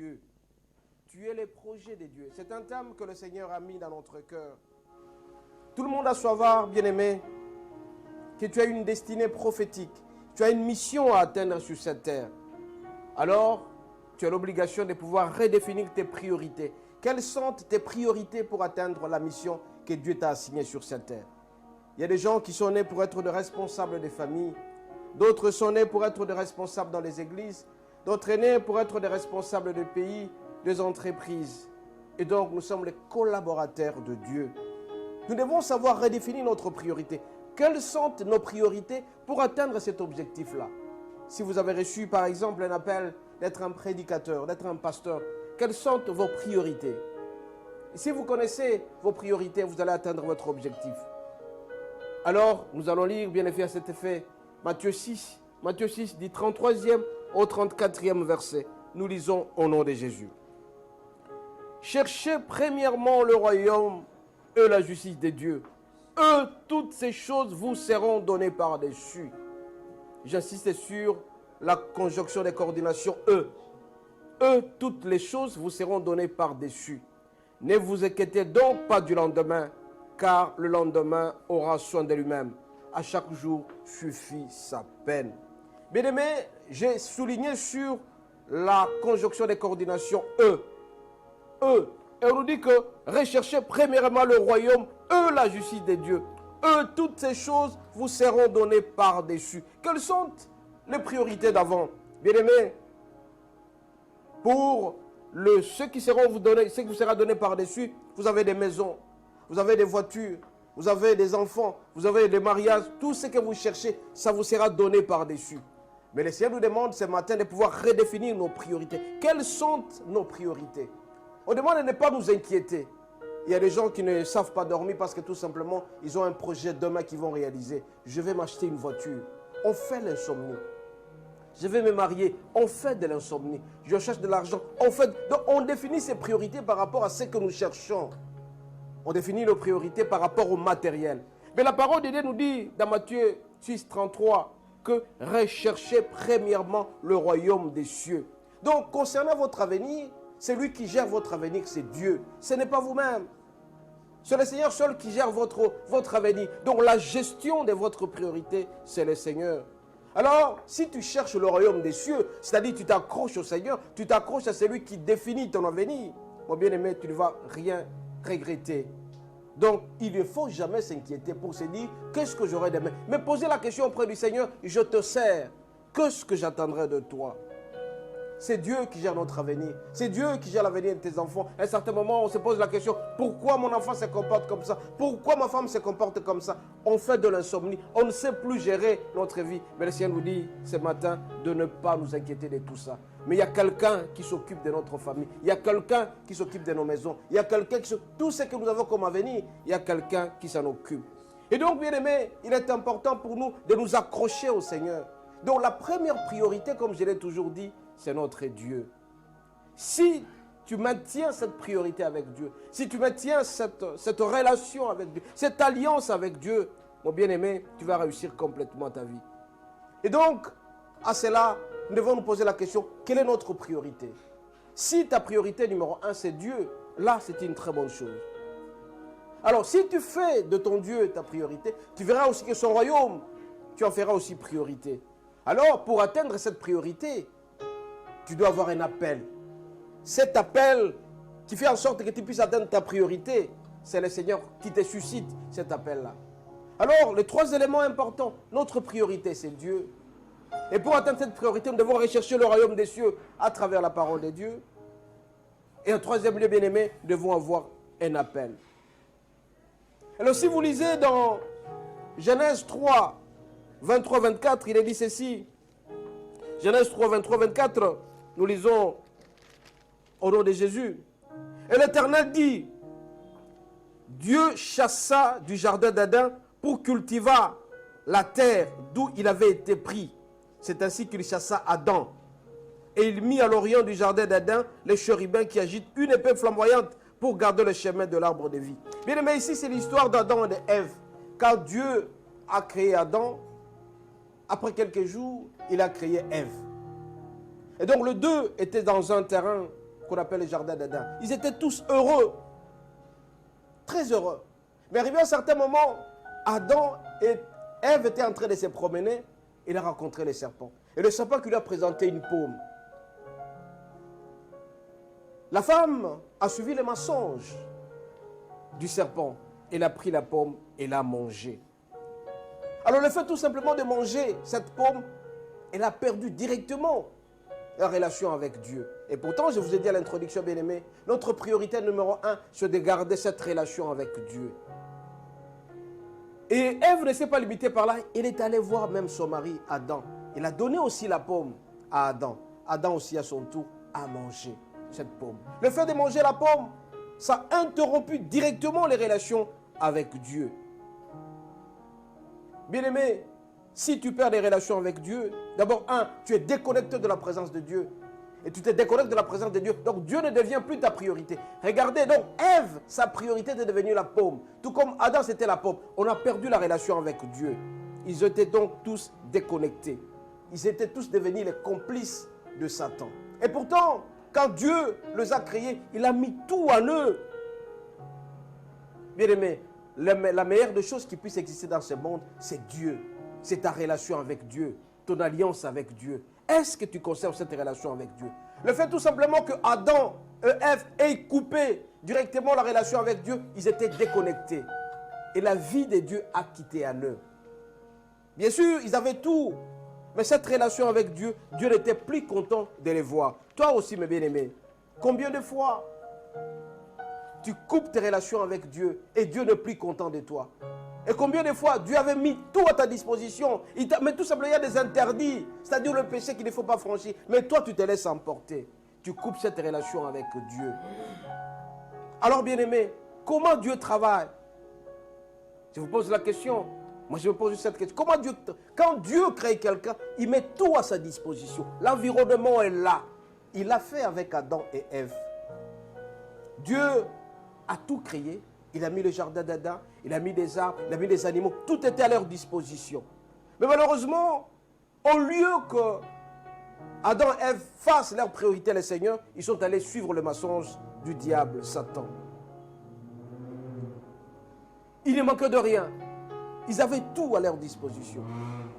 Dieu. Tu es les projets de Dieu. C'est un thème que le Seigneur a mis dans notre cœur. Tout le monde a savoir, bien-aimé, que tu as une destinée prophétique. Tu as une mission à atteindre sur cette terre. Alors, tu as l'obligation de pouvoir redéfinir tes priorités. Quelles sont tes priorités pour atteindre la mission que Dieu t'a assignée sur cette terre? Il y a des gens qui sont nés pour être des responsables des familles. D'autres sont nés pour être des responsables dans les églises. D'autres sont nés pour être des responsables des pays, des entreprises. Et donc, nous sommes les collaborateurs de Dieu. Nous devons savoir redéfinir notre priorité. Quelles sont nos priorités pour atteindre cet objectif-là? Si vous avez reçu, par exemple, un appel d'être un prédicateur, d'être un pasteur, quelles sont vos priorités? Et si vous connaissez vos priorités, vous allez atteindre votre objectif. Alors, nous allons lire, bien effet, à cet effet, Matthieu 6, du 33e au 34e verset. Nous lisons au nom de Jésus. Cherchez premièrement le royaume et la justice de Dieu. Eux, toutes ces choses vous seront données par-dessus. J'insiste sur la conjonction des coordinations eux. Eux, toutes les choses vous seront données par-dessus. Ne vous inquiétez donc pas du lendemain, car le lendemain aura soin de lui-même. À chaque jour suffit sa peine. Bien-aimé, j'ai souligné sur la conjonction des coordinations eux. Eux. Et on nous dit que recherchez premièrement le royaume, eux la justice de Dieu. Eux, toutes ces choses vous seront données par-dessus. Quelles sont les priorités d'avant? Bien-aimés, pour ce qui vous sera donné par-dessus, vous avez des maisons, vous avez des voitures, vous avez des enfants, vous avez des mariages, tout ce que vous cherchez, ça vous sera donné par-dessus. Mais le Seigneur nous demande ce matin de pouvoir redéfinir nos priorités. Quelles sont nos priorités? On demande de ne pas nous inquiéter. Il y a des gens qui ne savent pas dormir parce que tout simplement, ils ont un projet demain qu'ils vont réaliser. Je vais m'acheter une voiture. On fait l'insomnie. Je vais me marier. On fait de l'insomnie. Je cherche de l'argent. Donc on définit ses priorités par rapport à ce que nous cherchons. On définit nos priorités par rapport au matériel. Mais la parole de Dieu nous dit dans Matthieu 6, 33 que recherchez premièrement le royaume des cieux. Donc concernant votre avenir, celui qui gère votre avenir, c'est Dieu. Ce n'est pas vous-même. C'est le Seigneur seul qui gère votre avenir. Donc la gestion de votre priorité, c'est le Seigneur. Alors, si tu cherches le royaume des cieux, c'est-à-dire tu t'accroches au Seigneur, tu t'accroches à celui qui définit ton avenir, mon bien-aimé, tu ne vas rien regretter. Donc, il ne faut jamais s'inquiéter pour se dire, qu'est-ce que j'aurai demain? Mais poser la question auprès du Seigneur, je te sers. Qu'est-ce que j'attendrai de toi? C'est Dieu qui gère notre avenir. C'est Dieu qui gère l'avenir de tes enfants. À un certain moment, on se pose la question, pourquoi mon enfant se comporte comme ça? Pourquoi ma femme se comporte comme ça? On fait de l'insomnie. On ne sait plus gérer notre vie. Mais le Seigneur nous dit ce matin de ne pas nous inquiéter de tout ça. Mais il y a quelqu'un qui s'occupe de notre famille. Il y a quelqu'un qui s'occupe de nos maisons. Il y a quelqu'un qui s'occupe de tout ce que nous avons comme avenir. Il y a quelqu'un qui s'en occupe. Et donc, bien aimé, il est important pour nous de nous accrocher au Seigneur. Donc, la première priorité, comme je l'ai toujours dit, c'est notre Dieu. Si tu maintiens cette priorité avec Dieu, si tu maintiens cette relation avec Dieu, cette alliance avec Dieu, mon bien-aimé, tu vas réussir complètement ta vie. Et donc, à cela, nous devons nous poser la question, quelle est notre priorité? Si ta priorité numéro 1, c'est Dieu, là, c'est une très bonne chose. Alors, si tu fais de ton Dieu ta priorité, tu verras aussi que son royaume, tu en feras aussi priorité. Alors, pour atteindre cette priorité, tu dois avoir un appel. Cet appel qui fait en sorte que tu puisses atteindre ta priorité, c'est le Seigneur qui te suscite cet appel-là. Alors, les trois éléments importants, notre priorité, c'est Dieu. Et pour atteindre cette priorité, nous devons rechercher le royaume des cieux à travers la parole de Dieu. Et en troisième lieu, bien-aimé, nous devons avoir un appel. Alors, si vous lisez dans Genèse 3, 23-24, il est dit ceci. Genèse 3, 23-24, nous lisons au nom de Jésus. Et l'Éternel dit, Dieu chassa du jardin d'Adam pour cultiver la terre d'où il avait été pris. C'est ainsi qu'il chassa Adam. Et il mit à l'orient du jardin d'Adam les chérubins qui agitent une épée flamboyante pour garder le chemin de l'arbre de vie. Bien aimé, ici c'est l'histoire d'Adam et d'Ève. Quand Dieu a créé Adam, après quelques jours, il a créé Ève. Et donc le deux était dans un terrain qu'on appelle le jardin d'Éden. Ils étaient tous heureux, très heureux. Mais arrivé à un certain moment, Adam et Ève étaient en train de se promener. Il a rencontré le serpent. Et le serpent qui lui a présenté une pomme. La femme a suivi le mensonge du serpent. Elle a pris la pomme et l'a mangée. Alors le fait tout simplement de manger cette pomme, elle a perdu directement la relation avec Dieu. Et pourtant, je vous ai dit à l'introduction, bien-aimés, notre priorité numéro 1, c'est de garder cette relation avec Dieu. Et Ève ne s'est pas limitée par là. Elle est allée voir même son mari, Adam. Il a donné aussi la pomme à Adam. Adam aussi, à son tour, a mangé cette pomme. Le fait de manger la pomme, ça a interrompu directement les relations avec Dieu. Bien-aimé, si tu perds des relations avec Dieu, d'abord, tu es déconnecté de la présence de Dieu. Et tu te déconnectes de la présence de Dieu. Donc Dieu ne devient plus ta priorité. Regardez, donc Ève, sa priorité était devenue la pomme. Tout comme Adam, c'était la pomme. On a perdu la relation avec Dieu. Ils étaient donc tous déconnectés. Ils étaient tous devenus les complices de Satan. Et pourtant, quand Dieu les a créés, il a mis tout en eux. Bien-aimé, la meilleure des choses qui puisse exister dans ce monde, c'est Dieu. C'est ta relation avec Dieu, ton alliance avec Dieu. Est-ce que tu conserves cette relation avec Dieu? Le fait tout simplement que Adam et Ève aient coupé directement la relation avec Dieu, ils étaient déconnectés. Et la vie de Dieu a quitté en eux. Bien sûr, ils avaient tout. Mais cette relation avec Dieu, Dieu n'était plus content de les voir. Toi aussi, mes bien-aimés, combien de fois tu coupes tes relations avec Dieu et Dieu n'est plus content de toi? Et combien de fois Dieu avait mis tout à ta disposition, mais tout simplement il y a des interdits, c'est-à-dire le péché qu'il ne faut pas franchir. Mais toi tu te laisses emporter, tu coupes cette relation avec Dieu. Alors bien-aimé, comment Dieu travaille? Je vous pose la question, moi je me pose cette question. Quand Dieu crée quelqu'un, il met tout à sa disposition. L'environnement est là. Il l'a fait avec Adam et Ève. Dieu a tout créé. Il a mis le jardin d'Adam, il a mis des arbres, il a mis des animaux. Tout était à leur disposition. Mais malheureusement, au lieu que Adam et Ève fassent leur priorité, les seigneurs, ils sont allés suivre le mensonge du diable, Satan. Il ne manquait de rien. Ils avaient tout à leur disposition.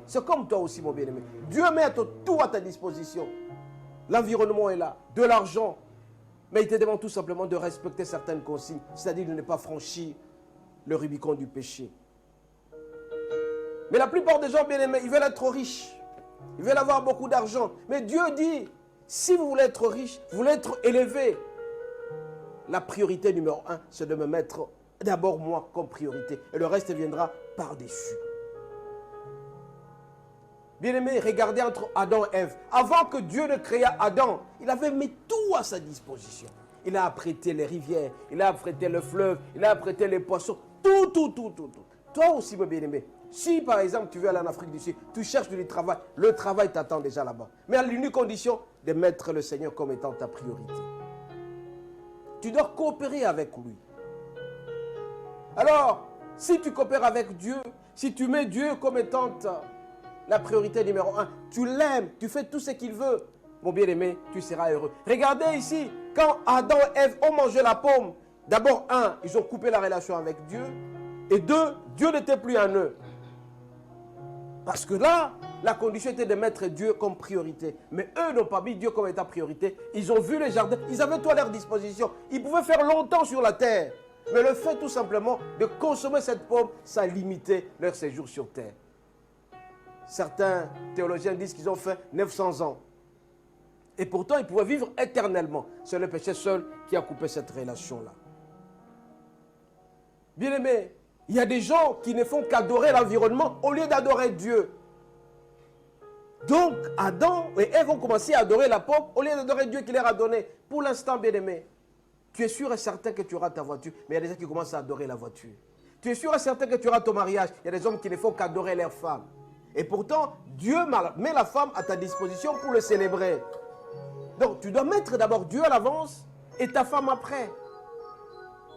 C'est comme toi aussi, mon bien-aimé. Dieu met tout à ta disposition. L'environnement est là, de l'argent. Mais il te demande tout simplement de respecter certaines consignes, c'est-à-dire de ne pas franchir le Rubicon du péché. Mais la plupart des gens, bien-aimés, ils veulent être riches. Ils veulent avoir beaucoup d'argent. Mais Dieu dit, si vous voulez être riche, vous voulez être élevé, la priorité numéro 1, c'est de me mettre d'abord moi comme priorité. Et le reste viendra par-dessus. Bien-aimés, regardez entre Adam et Ève. Avant que Dieu ne créât Adam, il avait mis tout à sa disposition. Il a apprêté les rivières, il a apprêté le fleuve, il a apprêté les poissons. Tout. Toi aussi, mon bien-aimé, si par exemple tu veux aller en Afrique du Sud, tu cherches du travail, le travail t'attend déjà là-bas. Mais à l'unique condition de mettre le Seigneur comme étant ta priorité. Tu dois coopérer avec lui. Alors, si tu coopères avec Dieu, si tu mets Dieu comme étant la priorité numéro 1, tu l'aimes, tu fais tout ce qu'il veut, mon bien-aimé, tu seras heureux. Regardez ici, quand Adam et Ève ont mangé la pomme, d'abord, ils ont coupé la relation avec Dieu, et 2, Dieu n'était plus en eux. Parce que là, la condition était de mettre Dieu comme priorité. Mais eux n'ont pas mis Dieu comme étant priorité. Ils ont vu les jardins, ils avaient tout à leur disposition. Ils pouvaient faire longtemps sur la terre. Mais le fait tout simplement de consommer cette pomme, ça limitait leur séjour sur terre. Certains théologiens disent qu'ils ont fait 900 ans. Et pourtant, ils pouvaient vivre éternellement. C'est le péché seul qui a coupé cette relation-là. Bien-aimés, il y a des gens qui ne font qu'adorer l'environnement au lieu d'adorer Dieu. Donc, Adam et Ève ont commencé à adorer la pomme au lieu d'adorer Dieu qui leur a donné. Pour l'instant, bien-aimé, tu es sûr et certain que tu auras ta voiture, mais il y a des gens qui commencent à adorer la voiture. Tu es sûr et certain que tu auras ton mariage. Il y a des hommes qui ne font qu'adorer leur femme. Et pourtant, Dieu met la femme à ta disposition pour le célébrer. Donc, tu dois mettre d'abord Dieu à l'avance et ta femme après.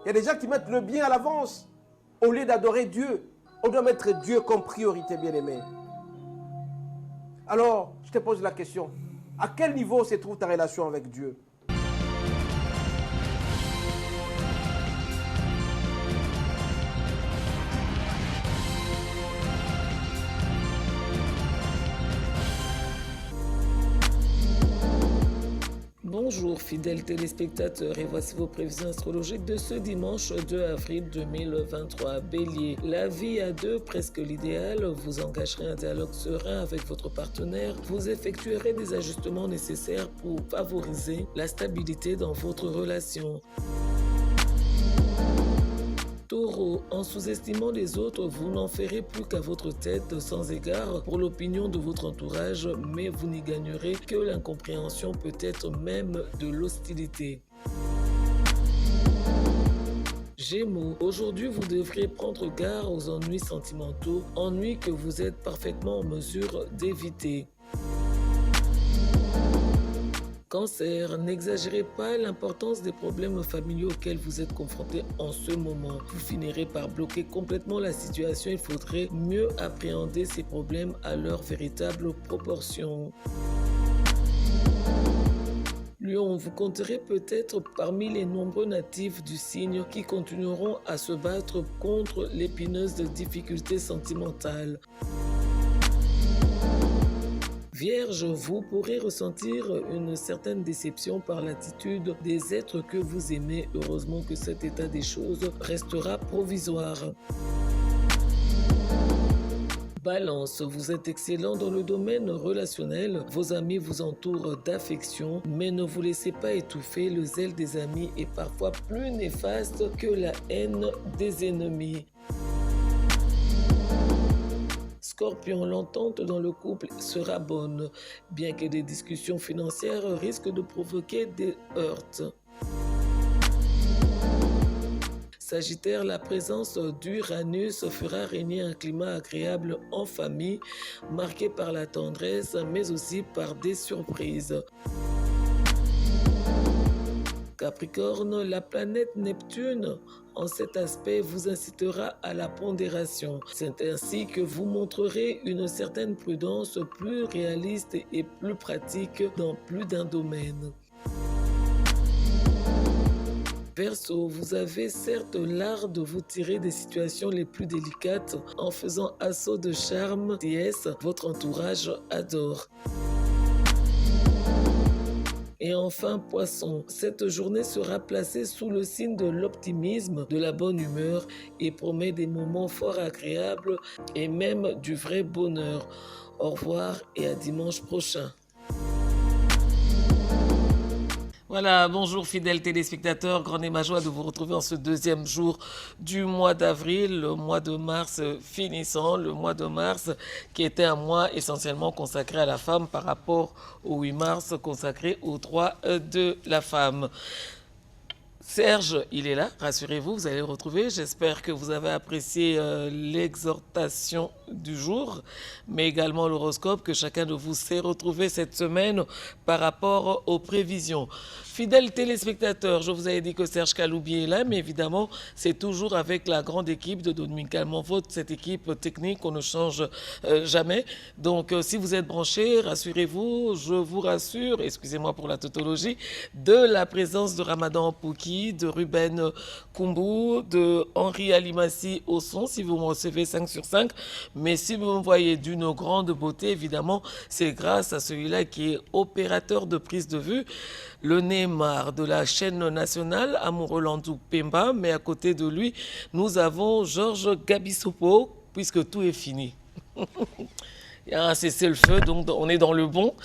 Il y a des gens qui mettent le bien à l'avance au lieu d'adorer Dieu. On doit mettre Dieu comme priorité, bien-aimé. Alors, je te pose la question. À quel niveau se trouve ta relation avec Dieu? Bonjour fidèles téléspectateurs et voici vos prévisions astrologiques de ce dimanche 2 avril 2023. Bélier, la vie à deux, presque l'idéal, vous engagerez un dialogue serein avec votre partenaire, vous effectuerez des ajustements nécessaires pour favoriser la stabilité dans votre relation. Taureau, en sous-estimant les autres, vous n'en ferez plus qu'à votre tête sans égard pour l'opinion de votre entourage, mais vous n'y gagnerez que l'incompréhension, peut-être même de l'hostilité. Gémeaux, aujourd'hui vous devrez prendre garde aux ennuis sentimentaux, ennuis que vous êtes parfaitement en mesure d'éviter. Cancer, n'exagérez pas l'importance des problèmes familiaux auxquels vous êtes confrontés en ce moment. Vous finirez par bloquer complètement la situation. Il faudrait mieux appréhender ces problèmes à leur véritable proportion. Lion, vous compterez peut-être parmi les nombreux natifs du signe qui continueront à se battre contre l'épineuse difficulté sentimentale. Vierge, vous pourrez ressentir une certaine déception par l'attitude des êtres que vous aimez. Heureusement que cet état des choses restera provisoire. Balance, vous êtes excellent dans le domaine relationnel. Vos amis vous entourent d'affection, mais ne vous laissez pas étouffer. Le zèle des amis est parfois plus néfaste que la haine des ennemis. Scorpion, l'entente dans le couple sera bonne, bien que des discussions financières risquent de provoquer des heurts. Sagittaire, la présence d'Uranus fera régner un climat agréable en famille, marqué par la tendresse, mais aussi par des surprises. Capricorne, la planète Neptune, en cet aspect, vous incitera à la pondération. C'est ainsi que vous montrerez une certaine prudence plus réaliste et plus pratique dans plus d'un domaine. Verseau, vous avez certes l'art de vous tirer des situations les plus délicates en faisant assaut de charme, déesse, votre entourage adore. Et enfin, Poisson, cette journée sera placée sous le signe de l'optimisme, de la bonne humeur et promet des moments fort agréables et même du vrai bonheur. Au revoir et à dimanche prochain. Voilà, bonjour fidèles téléspectateurs, grande est ma joie de vous retrouver en ce deuxième jour du mois d'avril, le mois de mars finissant, le mois de mars qui était un mois essentiellement consacré à la femme par rapport au 8 mars consacré aux droits de la femme. Serge, il est là, rassurez-vous, vous allez le retrouver. J'espère que vous avez apprécié l'exhortation du jour, mais également l'horoscope que chacun de vous s'est retrouvé cette semaine par rapport aux prévisions. Fidèles téléspectateurs, je vous avais dit que Serge Kaloubi est là, mais évidemment, c'est toujours avec la grande équipe de Dominique Calmonvot, cette équipe technique qu'on ne change jamais. Donc, si vous êtes branchés, rassurez-vous, je vous rassure, excusez-moi pour la tautologie, de la présence de Ramadan Pouki, de Ruben Kumbou, de Henri Alimassi au son, si vous me recevez 5 sur 5. Mais si vous me voyez d'une grande beauté, évidemment, c'est grâce à celui-là qui est opérateur de prise de vue, le Neymar de la chaîne nationale, Amoureux Landou Pemba. Mais à côté de lui, nous avons Georges Gabisopo, puisque tout est fini. Il y a un cessez-le-feu, donc on est dans le bon.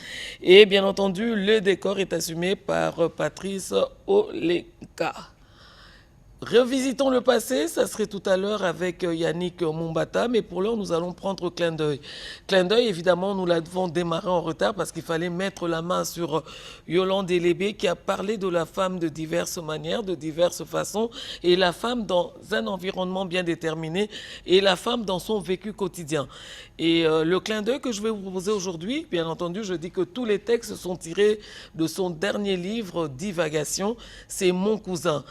Et bien entendu, le décor est assumé par Patrice Oleka. Revisitons le passé, ça serait tout à l'heure avec Yannick Mumbata, mais pour l'heure, nous allons prendre Clin d'œil. Clin d'œil, évidemment, nous l'avons démarré en retard parce qu'il fallait mettre la main sur Yolande Elébé qui a parlé de la femme de diverses manières, de diverses façons, et la femme dans un environnement bien déterminé, et la femme dans son vécu quotidien. Et le clin d'œil que je vais vous proposer aujourd'hui, bien entendu, je dis que tous les textes sont tirés de son dernier livre, Divagation, c'est Mon cousin.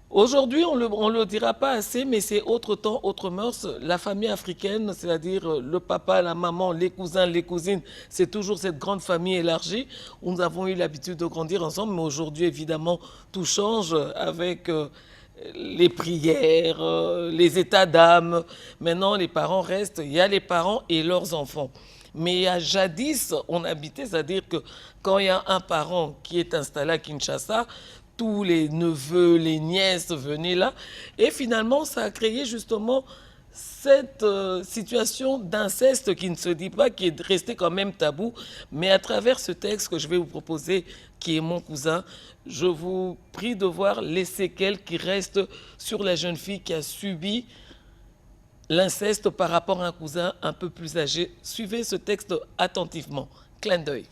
Aujourd'hui, on le dira pas assez, mais c'est autre temps, autre mœurs. La famille africaine, c'est-à-dire le papa, la maman, les cousins, les cousines, c'est toujours cette grande famille élargie où nous avons eu l'habitude de grandir ensemble. Mais aujourd'hui, évidemment, tout change avec les prières, les états d'âme. Maintenant, les parents restent, il y a les parents et leurs enfants. Mais jadis, on habitait, c'est-à-dire que quand il y a un parent qui est installé à Kinshasa, tous les neveux, les nièces venaient là. Et finalement, ça a créé justement cette situation d'inceste qui ne se dit pas, qui est restée quand même tabou. Mais à travers ce texte que je vais vous proposer, qui est Mon cousin, je vous prie de voir les séquelles qui restent sur la jeune fille qui a subi l'inceste par rapport à un cousin un peu plus âgé. Suivez ce texte attentivement. Clin d'œil.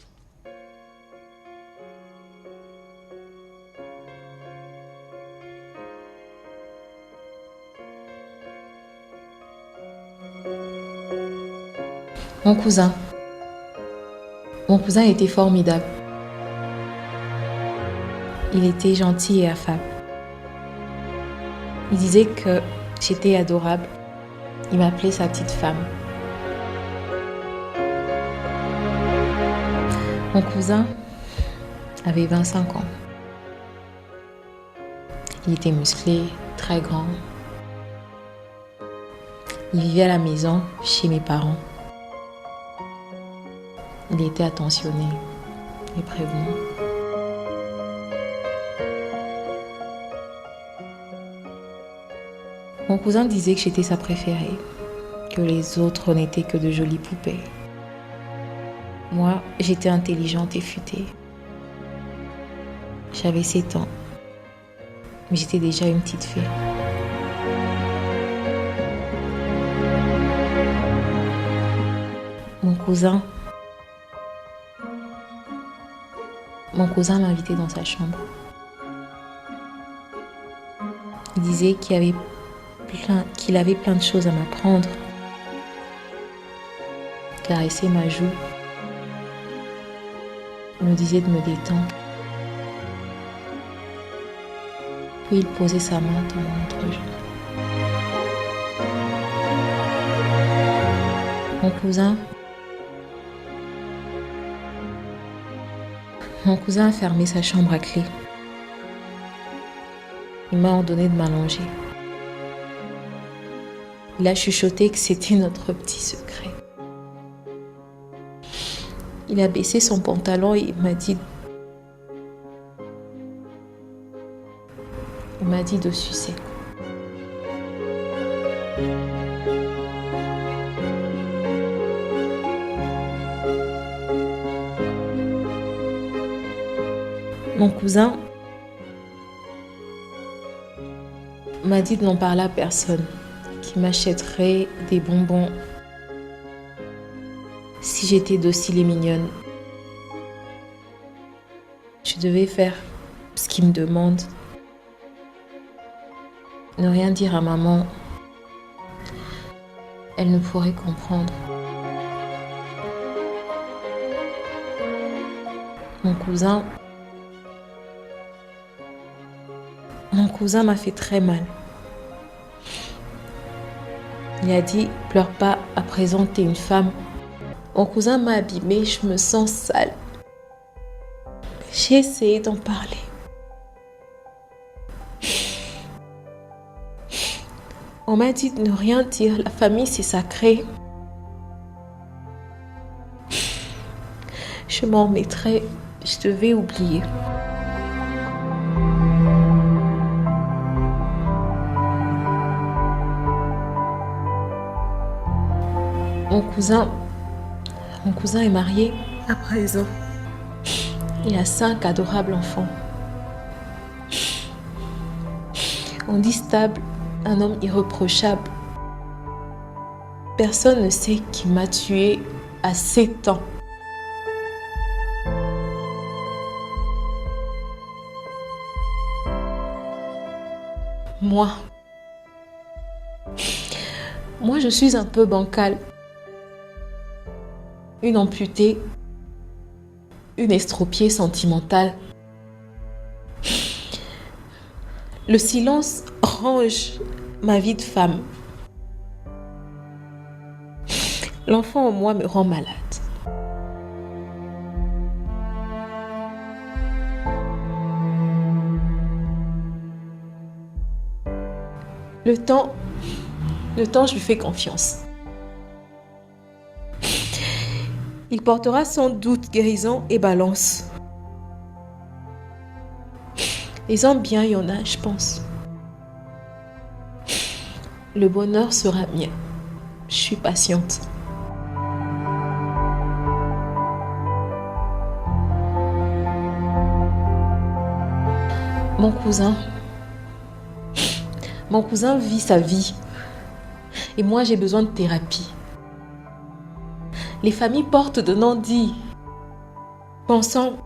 Mon cousin. Mon cousin était formidable. Il était gentil et affable. Il disait que j'étais adorable. Il m'appelait sa petite femme. Mon cousin avait 25 ans. Il était musclé, très grand. Il vivait à la maison, chez mes parents. Il était attentionné et prévenu. Mon cousin disait que j'étais sa préférée, que les autres n'étaient que de jolies poupées. Moi, j'étais intelligente et futée. J'avais 7 ans, mais j'étais déjà une petite fille. Mon cousin m'invitait dans sa chambre. Il disait qu'il avait plein de choses à m'apprendre. Il caressait ma joue. Il me disait de me détendre. Puis il posait sa main dans mon entrejambe. Mon cousin a fermé sa chambre à clé. Il m'a ordonné de m'allonger. Il a chuchoté que c'était notre petit secret. Il a baissé son pantalon et il m'a dit de sucer. Mon cousin m'a dit de n'en parler à personne, qu'il m'achèterait des bonbons si j'étais docile et mignonne. Je devais faire ce qu'il me demande. Ne rien dire à maman. Elle ne pourrait comprendre. Mon cousin m'a fait très mal. Il a dit, pleure pas, à présent t'es une femme. Mon cousin m'a abîmée, je me sens sale. J'ai essayé d'en parler. On m'a dit de ne rien dire, la famille c'est sacré. Je m'en remettrai, je devais oublier. Mon cousin est marié à présent. Il a 5 adorables enfants. On dit stable, un homme irréprochable. Personne ne sait qui m'a tuée à 7 ans. Moi, je suis un peu bancale. Une amputée, une estropiée sentimentale. Le silence range ma vie de femme. L'enfant en moi me rend malade. Le temps, je lui fais confiance. Il portera sans doute guérison et balance. Les hommes bien, il y en a, je pense. Le bonheur sera mien. Je suis patiente. Mon cousin vit sa vie. Et moi, j'ai besoin de thérapie. Les familles portent de non-dits, pensant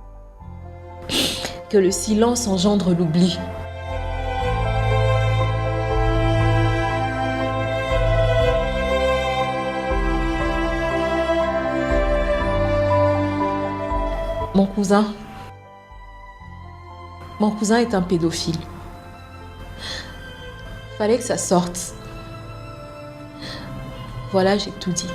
que le silence engendre l'oubli. Mon cousin est un pédophile. Fallait que ça sorte. Voilà, j'ai tout dit.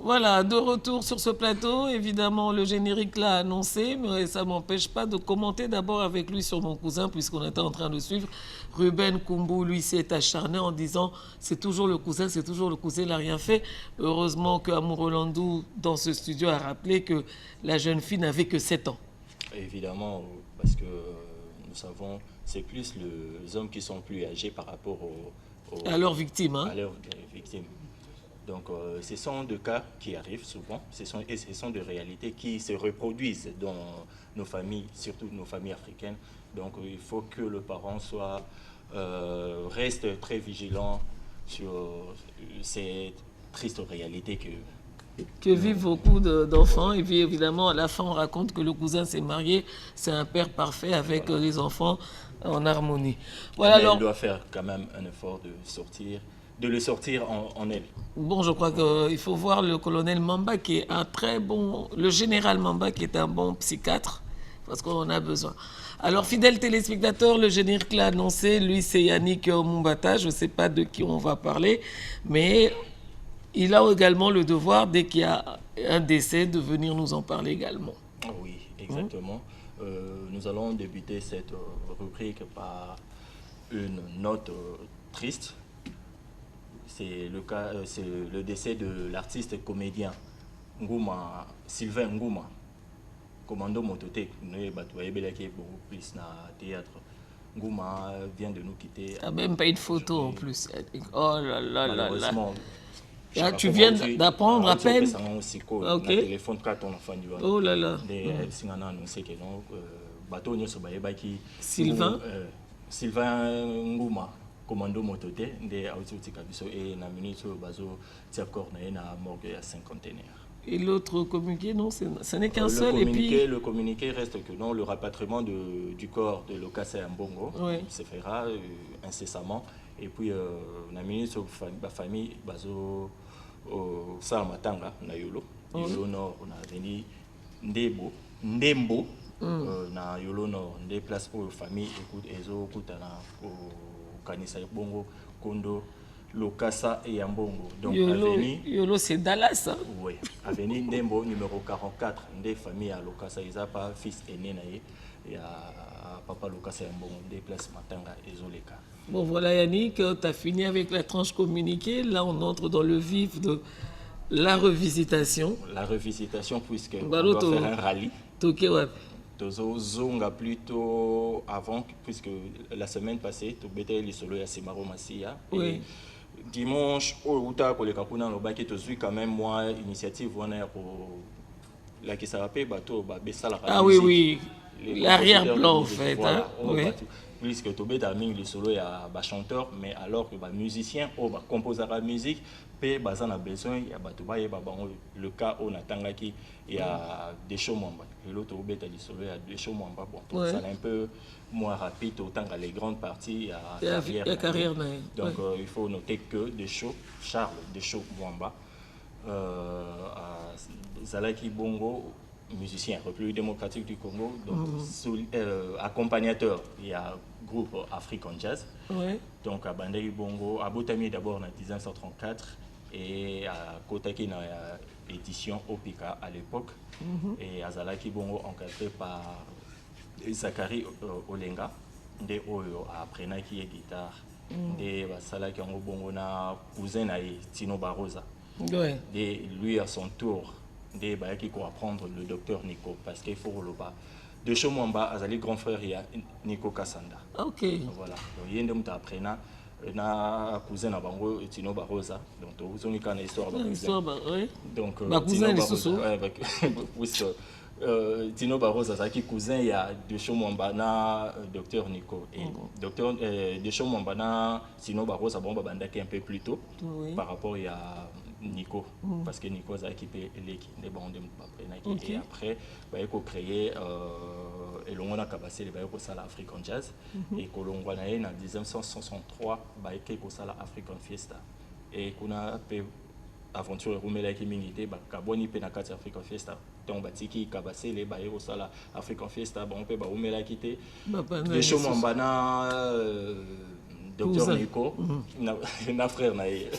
Voilà, de retour sur ce plateau, évidemment le générique l'a annoncé, mais ça ne m'empêche pas de commenter d'abord avec lui sur mon cousin, puisqu'on était en train de suivre. Ruben Kumbu, lui, s'est acharné en disant c'est toujours le cousin, il n'a rien fait. Heureusement qu'Amour Landou, dans ce studio, a rappelé que la jeune fille n'avait que 7 ans. Évidemment, parce que nous savons, c'est plus les hommes qui sont plus âgés par rapport à leurs victimes. Hein? À leurs victimes. Donc, ce sont des cas qui arrivent souvent, ce sont des réalités qui se reproduisent dans nos familles, surtout nos familles africaines. Donc, il faut que le parent reste très vigilant sur ces tristes réalités que vivent beaucoup d'enfants. Et puis, évidemment, à la fin, on raconte que le cousin s'est marié, c'est un père parfait avec les enfants en harmonie. Voilà, alors, elle doit faire quand même un effort de le sortir en elle. Bon, je crois qu'il faut voir le colonel Mamba qui est un très bon... Le général Mamba qui est un bon psychiatre, parce qu'on en a besoin. Alors, fidèles téléspectateurs, le générique l'a annoncé, lui c'est Yannick Mumbata, je ne sais pas de qui on va parler, mais il a également le devoir, dès qu'il y a un décès, de venir nous en parler également. Oui, exactement. Nous allons débuter cette rubrique par une note triste. C'est le décès de l'artiste comédien Ngouma, Sylvain Ngouma, commando motothèque. Nous beaucoup plus na théâtre. Ngouma vient de nous quitter. Tu n'as même pas une photo en plus. Oh là là là là. Là, tu viens d'apprendre à peine. Ok. Téléphone oh là là. Sylvain. Sylvain Ngouma. Commando mototé de autoutika biso et na minute bazo tia corps na morgue à cinquantenaire. Et l'autre communiqué, non, ce n'est qu'un seul. Et puis le communiqué reste que non, le rapatriement du corps de Lokasa Mbongo se fera incessamment. Et puis na minute la famille bazo au Salamatanga na Yolo, Yolo Nord, on a venu Ndembo na Yolo Nord, des places pour la famille écoute ezo kutana Kanisa Bongo, Kondo, Lokasa et Ambongo. Donc, Yolo, c'est Dallas. Hein? Oui. Avenue Ndembo, numéro 44, des familles à Lokasa. Ils n'ont pas fils aîné. Et papa Lokasa Mbongo des places Matanga et Zoleka. Bon voilà Yannick, tu as fini avec la tranche communiquée. Là on entre dans le vif de la revisitation. La revisitation puisque on doit faire un rallye. Zonga plutôt avant, puisque la semaine passée, tu bétais les solos à Simaro Massia. Oui. Dimanche, au Uta, pour les Kapuna, le bac est aussi quand même moi, initiative, on est pour la qui s'appelle bateau, la ah oui, oui, l'arrière-plan en fait. Voilà, oui. Puisque tu bétais les solos à chanteur, mais alors que musicien, composer la musique, puis on a besoin, il y a le cas où on attend qu'il y a des shows membres. Et l'autre au bétais les solos, il y a des shows membres. Bon, ça un peu moins rapide, autant que les grandes parties, il y a carrière. Donc il faut noter que des shows, Charles, des shows Mwamba, Zalaki Bongo, musicien, République démocratique du Congo, donc accompagnateur, il y a groupe African Jazz, donc à Bandai Bongo, à Botami d'abord en 1934 et à Kotaki dans l'édition Opika à l'époque, et à Zalaki Bongo encadré par Zachary Olenga, de Oyo après qui est guitare, de Zalaki Bongo na cousin naï Tino Barosa, de lui à son tour. Des qui pour apprendre le docteur Nico parce qu'il faut le bas de chez Mwamba Azali grand frère il y a Nico Kassanda. Ok. Voilà donc il y a des gens après na cousin à Bango Tino Barosa donc vous avez une histoire oui. donc cousin les sous avec Tino Barosa ça qui cousin il y a de chez Mwamba na docteur Nico et docteur de chez Mwamba na Tino Barosa bon banda qui un peu plus tôt par rapport il y a Nico, parce que Nico a équipé l'équipe des bandes et après, il faut créer et l'on a cabassé les African Jazz et que l'on a en 1963 il faut African Fiesta et qu'on a aventure rumela qui mingité kaboni penakati African Fiesta donc batiki kabassé les baïe au African Fiesta bon peut rumela quitter des choses mbana docteur Nico, na frère nae,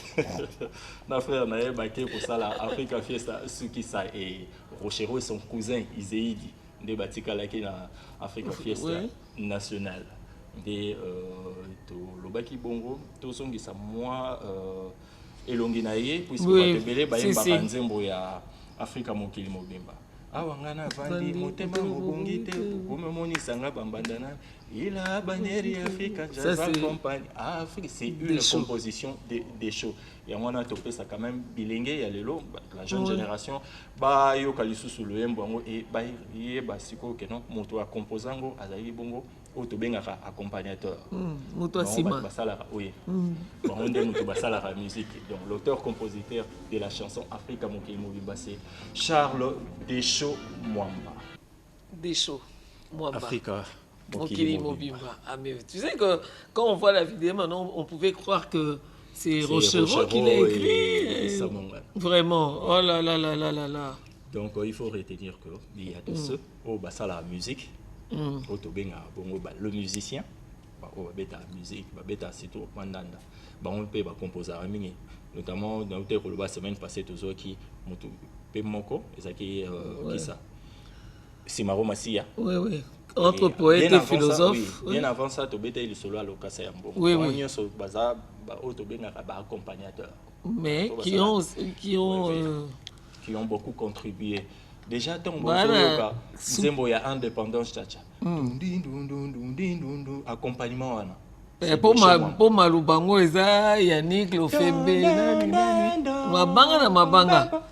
na frère nae baké pour ça la Africa Fiesta, ceux qui ça et Rochero et son cousin Iséidi, de batika là qui na Africa Fiesta nationale, de le baki bongo, tout son qui ça moi elongi nae puisque ba tebele ba yemba banzembo ya Africa mokili mobimba. Awangana vandi motema mobongite kumemoni sanga bambandana il a bannière Africa Jazz Company Afrique c'est une composition des shows et on a topé ça quand même bilingue il y a la jeune génération ba yo kalisusu le mbongo et ba yeba siko que non moto a composango azali bongo auto bengaka accompagnateur moto asima basala oui bon on dit moto basala la musique donc l'auteur compositeur de la chanson Africa Mokili Mobimba c'est Charles Deschaux Mwamba. Deschaux Mwamba Africa Mokili Mobimba. Ah mais tu sais que quand on voit la vidéo maintenant on pouvait croire que c'est Rochero qui l'a écrit. Vraiment. Oh là là là là là là. Donc il faut retenir que il y a de ceux au basala la musique le musicien la musique c'est tout on peut composer notamment dans la semaine passée toujours qui moko qui ça Simaro Massia entre poète et philosophe bien avant ça tu bétais le solo à Lokasa Mbongo oui baza auto bengaka ba accompagnateur mais qui ont beaucoup contribué. Déjà, dans le Zembo, il y a indépendance, accompagnement. Pour Malubango, Yannick, Lofembe, Mabanga.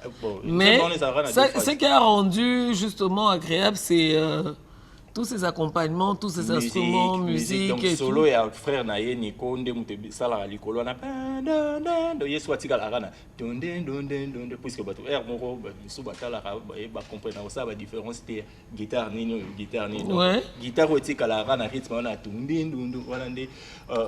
Mais ce qui a rendu justement agréable, c'est tous ces accompagnements, tous ces instruments, musique donc et solo tout. et frère naie Nico nde mutebi sala likolo na do yesu atika la rana donde puisque bato air moko biso batala ba comprendre ça ba différence te guitare nino guitare otika la rana rythme on a ndundu wana nde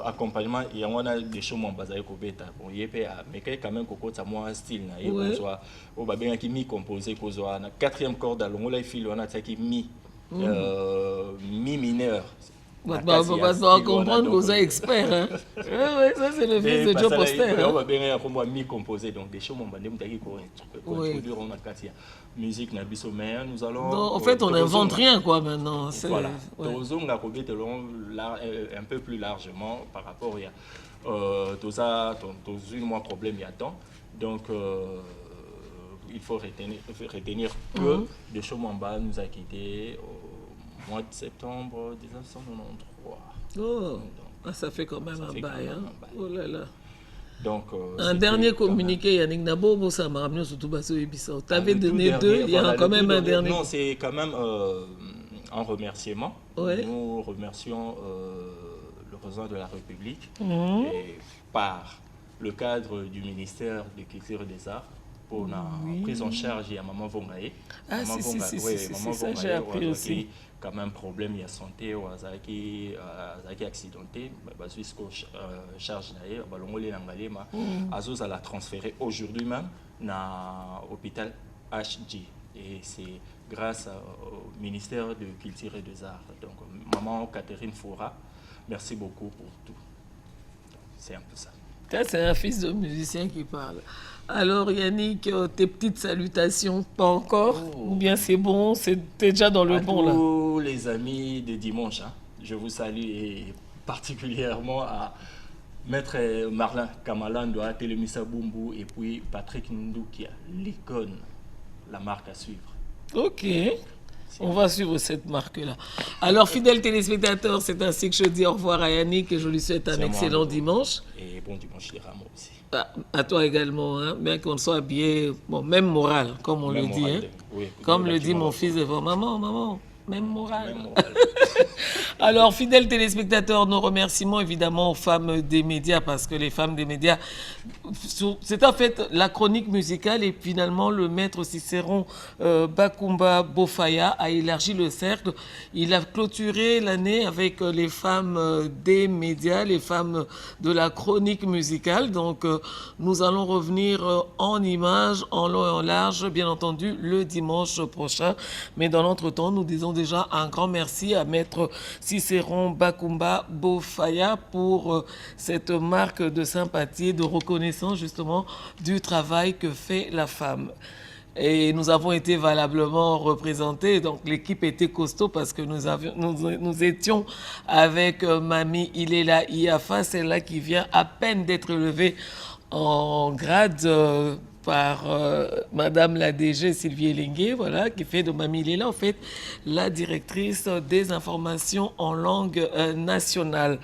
accompagnement ya wana des choses mon bazaye ko beta bon yepé mais quand même kokota moi style na yeko soit o ba benga ki mi composé ko zo na quatrième corde longola fil wana taki mi mi mineur On va comprendre que vous êtes expert. Hein? Oui, ça c'est le fils de Joe Poster. On va bien mi-composer, donc des choses, on va introduire en musique, mais nous allons... Non, en fait, on n'invente rien, quoi, maintenant. Voilà. On a un peu plus largement par rapport à tout ça, moins problème, il y a tant. Donc, il faut retenir que de Chomamba nous a quittés au mois de septembre 1993. Oh, ça fait quand même un bail. Hein? Oh là là. Donc, un dernier communiqué, Yannick Nabobo, ça m'a ramené surtout Basso et Bissau. Tu avais donné deux, il y a quand même un dernier. Non, c'est quand même un remerciement. Ouais. Nous remercions le président de la République et par le cadre du ministère de Culture et des Arts pour la prise en charge de Maman Vongaye. Ah, c'est ça, j'ai appris aussi. Quand même problème, il y a santé, ou Azaki accidenté, jusqu'au charge d'ailleurs, Azos a la transféré aujourd'hui même dans l'hôpital HG. Et c'est grâce au ministère de Culture et des Arts. Donc, maman Catherine Foura, merci beaucoup pour tout. C'est un peu ça. C'est un fils de musicien qui parle. Alors Yannick, tes petites salutations, pas encore? Ou bien c'est bon, t'es déjà dans le bon là? Tous les amis de dimanche, hein, je vous salue et particulièrement à Maître Marlin Kamalandoa, Télémissa Bumbu et puis Patrick Ndoukia, l'icône, la marque à suivre. Ok. On va suivre cette marque-là. Alors, fidèles téléspectateurs, c'est ainsi que je dis au revoir à Yannick et je lui souhaite un excellent dimanche. Et bon dimanche les rameaux aussi. À toi également, hein, bien qu'on soit habillé, bon, même moral, comme on le dit. Hein. Oui, comme le dit mon fils devant maman, même moral. Alors, fidèles téléspectateurs, nos remerciements évidemment aux femmes des médias, parce que les femmes des médias, c'est en fait la chronique musicale et finalement le maître Cicéron Bakumba Bofaya a élargi le cercle. Il a clôturé l'année avec les femmes des médias, les femmes de la chronique musicale. Donc, nous allons revenir en images, en long et en large, bien entendu, le dimanche prochain. Mais dans l'entretemps, nous disons déjà un grand merci à maître Cicéron Bakumba Bofaya pour cette marque de sympathie, de reconnaissance justement du travail que fait la femme. Et nous avons été valablement représentés, donc l'équipe était costaud parce que nous étions avec Mamie Ilela Iafa, celle-là qui vient à peine d'être élevée en grade par Madame la DG Sylvie Elengue, voilà, qui fait de Mamie Ilela en fait la directrice des informations en langue nationale.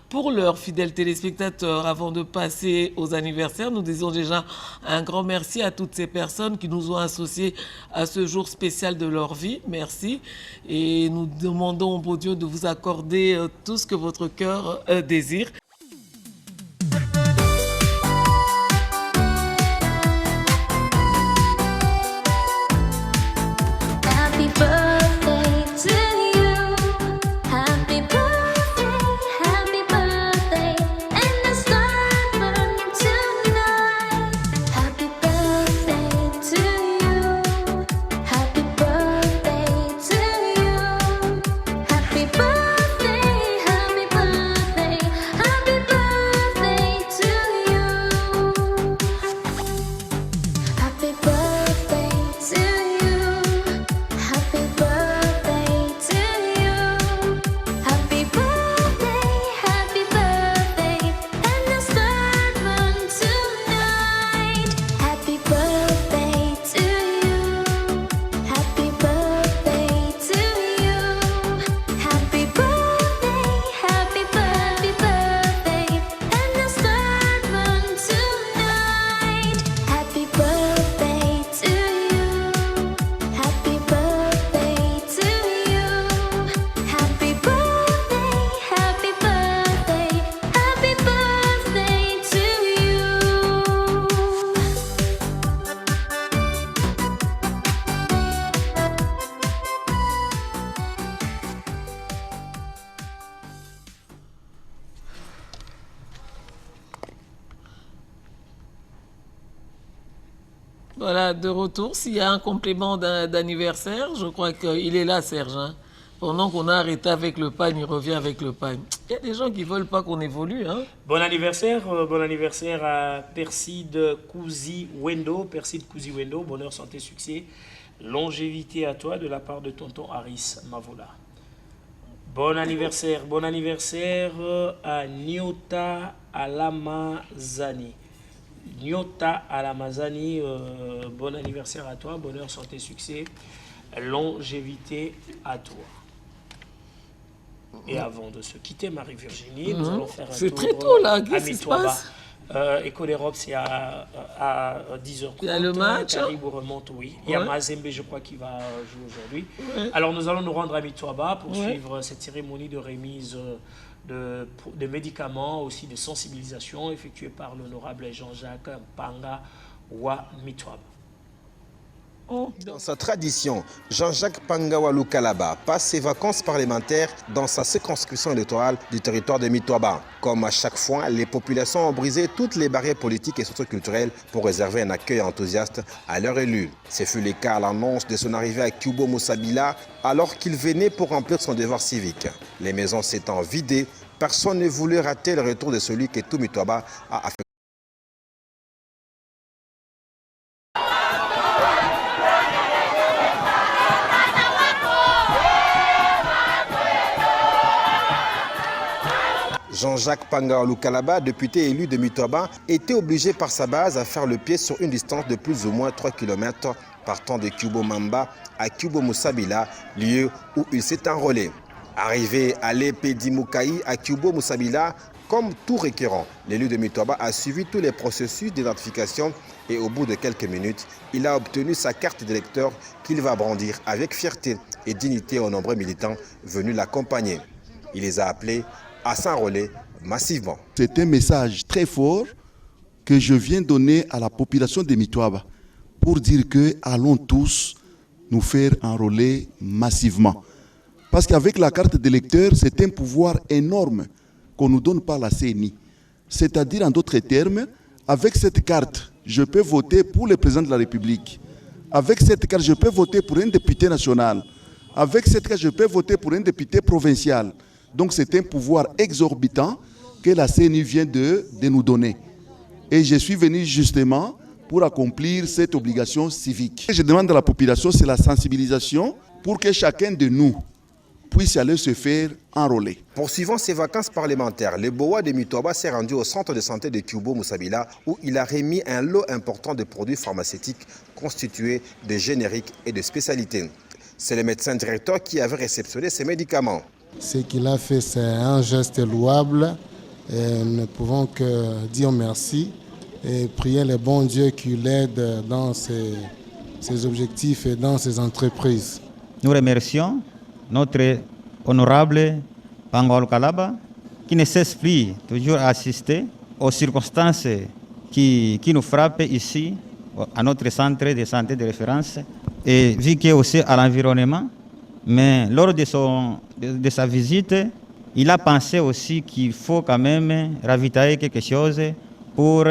Pour leurs fidèles téléspectateurs, avant de passer aux anniversaires, nous disons déjà un grand merci à toutes ces personnes qui nous ont associés à ce jour spécial de leur vie. Merci. Et nous demandons au beau Dieu de vous accorder tout ce que votre cœur désire. Voilà, de retour. S'il y a un complément d'anniversaire, je crois qu'il est là, Serge. Hein. Pendant qu'on a arrêté avec le pagne, il revient avec le pagne. Il y a des gens qui ne veulent pas qu'on évolue. Hein? Bon anniversaire à Perside Kouzi Wendo. Perside Kouzi Wendo, bonheur, santé, succès, longévité à toi de la part de tonton Haris Mavola. Bon anniversaire à Nyota Alamazani. Nyota Alamazani, bon anniversaire à toi, bonheur, santé, succès, longévité à toi. Et avant de se quitter, Marie-Virginie, nous allons faire un tour. C'est très tôt là, qu'est-ce qui se passe? Éco d'Europe, c'est à 10h30. Il y a le match. Caribou remonte, oui. Il y a Mazembe, je crois, qui va jouer aujourd'hui. Ouais. Alors, nous allons nous rendre à Mitwaba pour suivre cette cérémonie de remise de médicaments, aussi de sensibilisation effectuée par l'honorable Jean-Jacques Panga wa Mitwaba. Dans sa tradition, Jean-Jacques Pangawa Lukalaba passe ses vacances parlementaires dans sa circonscription électorale du territoire de Mitwaba. Comme à chaque fois, les populations ont brisé toutes les barrières politiques et socioculturelles pour réserver un accueil enthousiaste à leur élu. Ce fut le cas à l'annonce de son arrivée à Kubo Musabila alors qu'il venait pour remplir son devoir civique. Les maisons s'étant vidées, personne ne voulait rater le retour de celui que tout Mitwaba a affecté. Jean-Jacques Pangawa Lukalaba, député élu de Mitwaba, était obligé par sa base à faire le pied sur une distance de plus ou moins 3 km partant de Kubo Mamba à Kubo Musabila, lieu où il s'est enrôlé. Arrivé à l'Epedimukai à Kubo Musabila, comme tout requérant, l'élu de Mitwaba a suivi tous les processus d'identification et au bout de quelques minutes, il a obtenu sa carte d'électeur qu'il va brandir avec fierté et dignité aux nombreux militants venus l'accompagner. Il les a appelés à s'enrôler massivement. C'est un message très fort que je viens donner à la population de Mitwaba pour dire que allons tous nous faire enrôler massivement. Parce qu'avec la carte d'électeur, c'est un pouvoir énorme qu'on nous donne par la CENI. C'est-à-dire, en d'autres termes, avec cette carte, je peux voter pour le président de la République. Avec cette carte, je peux voter pour un député national. Avec cette carte, je peux voter pour un député provincial. Donc c'est un pouvoir exorbitant que la CENI vient de nous donner. Et je suis venu justement pour accomplir cette obligation civique. Ce que je demande à la population, c'est la sensibilisation pour que chacun de nous puisse aller se faire enrôler. Poursuivant ses vacances parlementaires, le Boa de Mitwaba s'est rendu au centre de santé de Kubo Musabila où il a remis un lot important de produits pharmaceutiques constitués de génériques et de spécialités. C'est le médecin directeur qui avait réceptionné ces médicaments. Ce qu'il a fait, c'est un geste louable et nous ne pouvons que dire merci et prier le bon Dieu qui l'aide dans ses objectifs et dans ses entreprises. Nous remercions notre honorable Pangawa Lukalaba qui ne cesse plus toujours à assister aux circonstances qui nous frappent ici à notre centre de santé de référence et vu qu'il est aussi à l'environnement. Mais lors de sa visite, il a pensé aussi qu'il faut quand même ravitailler quelque chose pour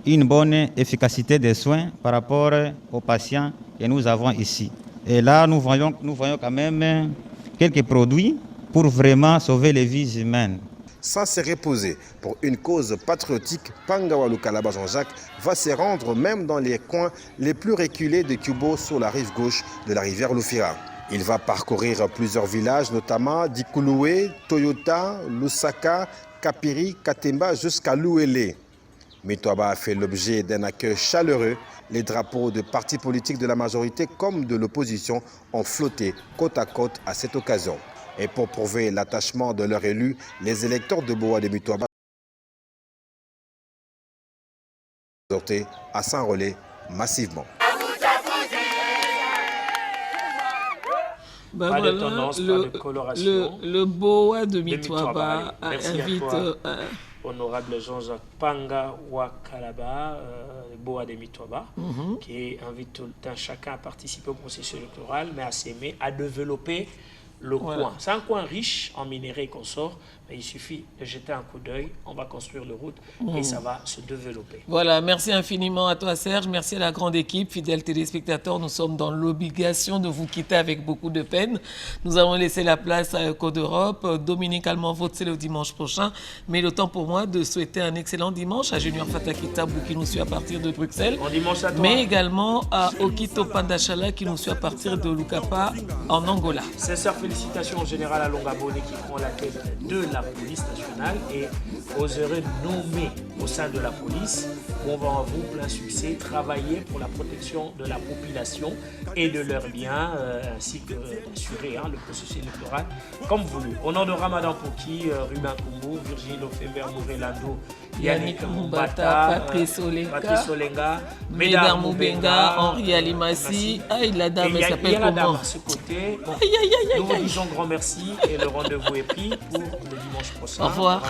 une bonne efficacité des soins par rapport aux patients que nous avons ici. Et là, nous voyons quand même quelques produits pour vraiment sauver les vies humaines. Sans se reposer pour une cause patriotique, Pangawa Lukalaba Jean-Jacques va se rendre même dans les coins les plus reculés de Kubo sur la rive gauche de la rivière Lufira. Il va parcourir plusieurs villages, notamment Dikouloué, Toyota, Lusaka, Kapiri, Katemba jusqu'à Louélé. Mitwaba a fait l'objet d'un accueil chaleureux. Les drapeaux de partis politiques de la majorité comme de l'opposition ont flotté côte à côte à cette occasion. Et pour prouver l'attachement de leur élu, les électeurs de Boa de Mitwaba ont exhorté à s'enrôler massivement. Ben pas voilà, de tendance, pas de coloration. Le Boa de Mitwaba invite... Honorable Jean-Jacques Pangawa Lukalaba, Boa de Mitwaba, qui invite tout le temps chacun à participer au processus électoral, mais à s'aimer, à développer le coin. C'est un coin riche en minerais et consorts. Mais il suffit de jeter un coup d'œil, on va construire le route et ça va se développer. Voilà, merci infiniment à toi Serge, merci à la grande équipe, fidèles téléspectateurs, nous sommes dans l'obligation de vous quitter avec beaucoup de peine. Nous allons laisser la place à Eco d'Europe, Dominique Almanvote c'est le dimanche prochain, mais le temps pour moi de souhaiter un excellent dimanche à Junior Fatakitabou qui nous suit à partir de Bruxelles, dimanche à toi. Mais également à Okito Pandachala qui nous suit à partir de Lukapa en Angola. Sincères félicitations au général Alongabone qui prend la tête de la police nationale et aux heureux nommés au sein de la police. Bon vent à vous, plein succès, travailler pour la protection de la population et de leurs biens, ainsi que assurer le processus électoral comme voulu. Au nom de Ramadan Poki, Ruben Kumbu, Virginie Lofember, Mourelando, Yannick Mbata, Patrice Olenga, Médard Moubenga, Henri Alimassi, la dame elle s'appelle comment à ce côté. Bon, nous vous disons grand merci et le rendez-vous est pris pour le dimanche prochain. Au revoir.